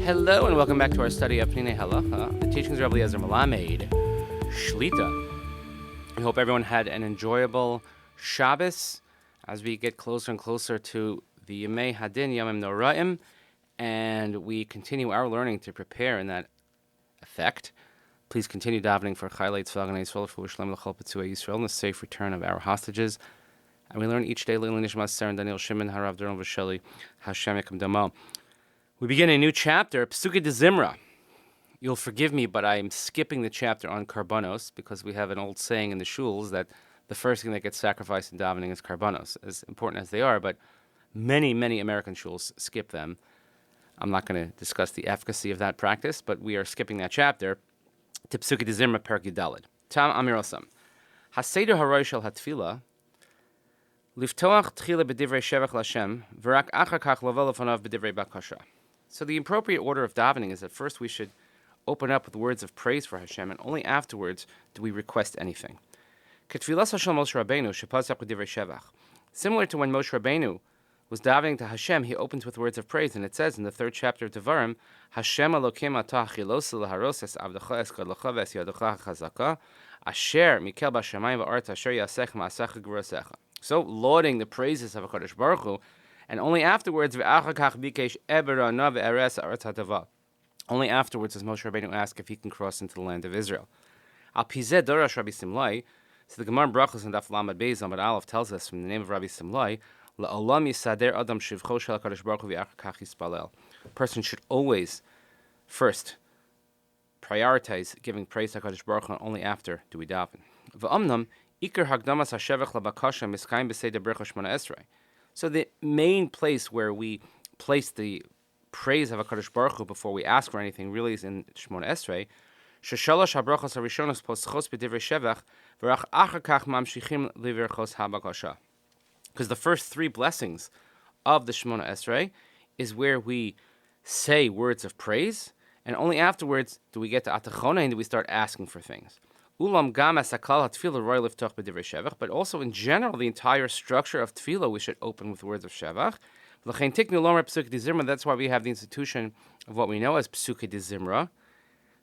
Hello and welcome back to our study of Peninei Halacha, the teachings of Rabbi Eliezer Melamed, Shlita. We hope everyone had an enjoyable Shabbos as we get closer and closer to the Yemei Hadin Yamim Noraim, and we continue our learning to prepare in that effect. Please continue davening for Chaylei Tzva Ganei Yisrael, for Shlem L'chol Pesukei Yisrael, and the safe return of our hostages. And we learn each day Leilin Nishmat Seren Daniel Shimon Harav Doron V'Sheli Hashem Yekum Damo. We begin a new chapter, Pesukei Dezimra. You'll forgive me, but I'm skipping the chapter on karbanos because we have an old saying in the shuls that the first thing that gets sacrificed in davening is karbanos, as important as they are, but many, many American shuls skip them. I'm not going to discuss the efficacy of that practice, but we are skipping that chapter to Pesukei Dezimra Perek Yudalid. Tam Amir Osam. Haseder haroy shel hatfila liftoach tchila b'divrei shevach l'Hashem v'rak achar kach lavo lefanav b'divrei bakasha. So the appropriate order of davening is that first we should open up with words of praise for Hashem, and only afterwards do we request anything. Similar to when Moshe Rabbeinu was davening to Hashem, he opens with words of praise, and it says in the third chapter of Devarim, Hashem Elokim atah chilos laharos avdecha eskadlecha v'esyadecha chazaka asher mikel b'shamayim v'aretz asher yasech ma'asecha g'vurasecha. So lauding the praises of HaKadosh Baruch Hu, and only afterwards, only afterwards does Moshe Rabbeinu ask if he can cross into the land of Israel. Al Pizeh Dorash Rabbi Simlai, so the Gemara in Brachos and Daf Lamed Beis Amud Aleph tells us from the name of Rabbi Simlai, La'olam yisader adam shivcho shel HaKadosh Baruch Hu v'achar kach yispalel. A person should always first prioritize giving praise to HaKadosh Baruch Hu, and only after do we daven. V'amnam ikar hagdamas hashevach labakasha miskayim b'seder berachos shmona esrei. So the main place where we place the praise of HaKadosh Baruch Hu before we ask for anything really is in Shmona Esrei. Sheshalosh habrachos harishonos poschos b'divrei shevach v'rach achar kach mamshichim liverchos habakasha. Because the first three blessings of the Shmona Esrei is where we say words of praise, and only afterwards do we get to Atachona and do we start asking for things. Ulam gam asakal hatfila roy liftoch b'divrei shevach, but also in general, the entire structure of tefillah we should open with words of shevach. That's why we have the institution of what we know as Pesukei Dezimra,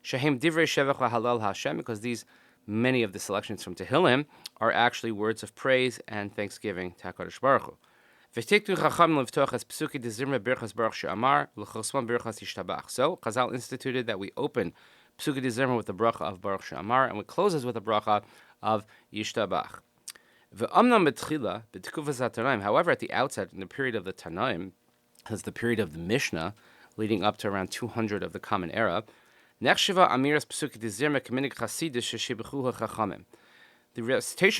shehem divrei shevach lahalal Hashem, because these many of the selections from Tehillim are actually words of praise and thanksgiving to HaKadosh Baruch Hu. So Chazal instituted that we open Pesukei Dezimra with the bracha of Baruch She'amar, and we closes with the bracha of Yishtabach. However, at the outset, in the period of the Tanaim, as the period of the Mishnah, leading up to around 200 of the Common Era, the recitation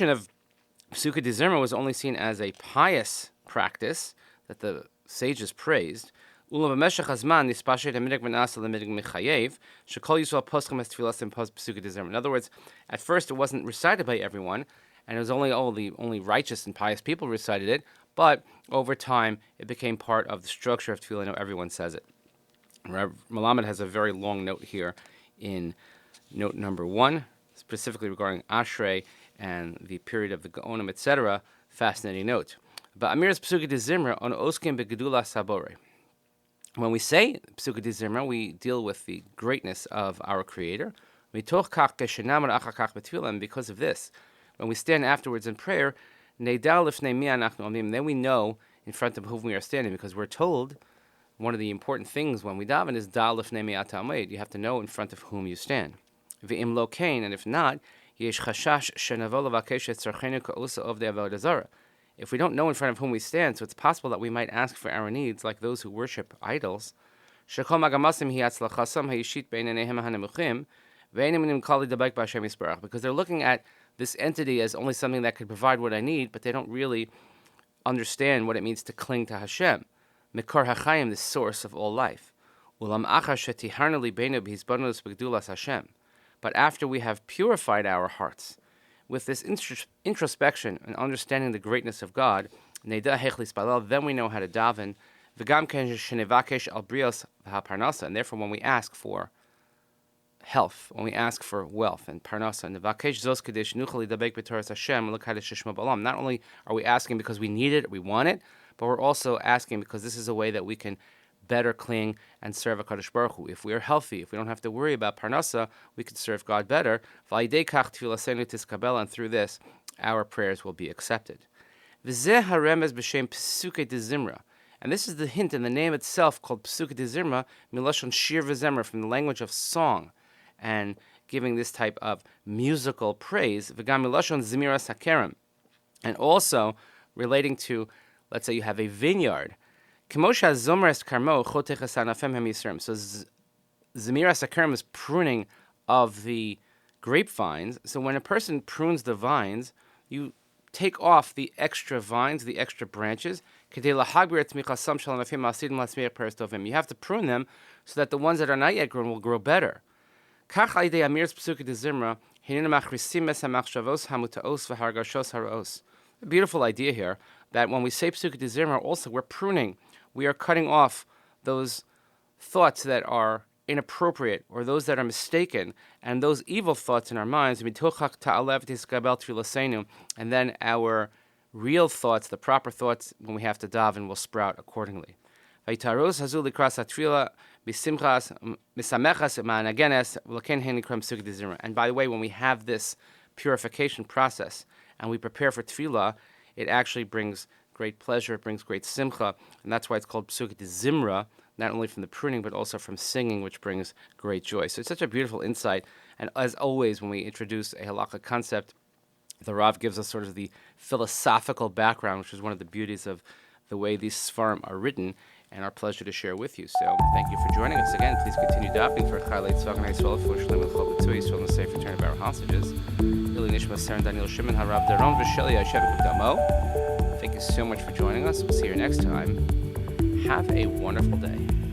of Pesukei Dezimra was only seen as a pious practice that the sages praised. In other words, at first it wasn't recited by everyone, and it was only righteous and pious people recited it, but over time it became part of the structure of tefillah. Now everyone says it. Melamed has a very long note here in note number 1, specifically regarding Ashrei and the period of the Gaonim, etc. Fascinating note. But Amir's Pesukei Dezimra on Oskim beGedula Sabore. When we say Pesukei Dezimra, we deal with the greatness of our Creator. And because of this, when we stand afterwards in prayer, then we know in front of whom we are standing, because we're told one of the important things when we daven is da lifnei mi'at ha'amoed. You have to know in front of whom you stand. Ve'im lo kain, and if not, yesh chashash shenavo levakesh et tzarchenu ka'usa ovdei avodah zarah. If we don't know in front of whom we stand, so it's possible that we might ask for our needs like those who worship idols. Shekol magamasim hi atzlachasam ha'yishit beinenehem ha'nemuchim ve'enim kali dabek b'Hashem yisbarach, because they're looking at this entity as only something that could provide what I need, but they don't really understand what it means to cling to Hashem. Mikor hachayim, the source of all life. Ulam achar shetiharna libeinu b'hizbanos b'gdulas Hashem. But after we have purified our hearts with this introspection and understanding the greatness of God, then we know how to daven. And therefore, when we ask for health, when we ask for wealth and parnasa, not only are we asking because we need it, we want it, but we're also asking because this is a way that we can better cling and serve HaKadosh Baruch Hu. If we are healthy, if we don't have to worry about parnasa, we can serve God better. And through this, our prayers will be accepted. Pesukei Dezimra. And this is the hint in the name itself called Pesukei Dezimra, milashon shir v'zemra, from the language of song, and giving this type of musical praise, v'gam milashon zemiras hakerem, and also relating to, let's say you have a vineyard. So zemiras hakerem is pruning of the grapevines. So when a person prunes the vines, you take off the extra vines, the extra branches. You have to prune them so that the ones that are not yet grown will grow better. A beautiful idea here, that when we say Pesukei Dezimra, also we're pruning. We are cutting off those thoughts that are inappropriate or those that are mistaken, and those evil thoughts in our minds, and then our real thoughts, the proper thoughts, when we have to daven, will sprout accordingly. And by the way, when we have this purification process and we prepare for tefillah, it actually brings great pleasure, it brings great simcha, and that's why it's called Pesukei Dezimra, not only from the pruning, but also from singing, which brings great joy. So it's such a beautiful insight. And as always, when we introduce a halacha concept, the Rav gives us sort of the philosophical background, which is one of the beauties of the way these Sfarim are written, and our pleasure to share with you. So thank you for joining us again. Please continue davening for Chalei Tzvach and Yisrael, for Shalom and Chol B'Tzui, Yisrael, and the safe return of our hostages. Nishmat Saren Daniel Shimon Harav Daron V'Sheli Yashevik Damo. Thank you so much for joining us. We'll see you next time. Have a wonderful day.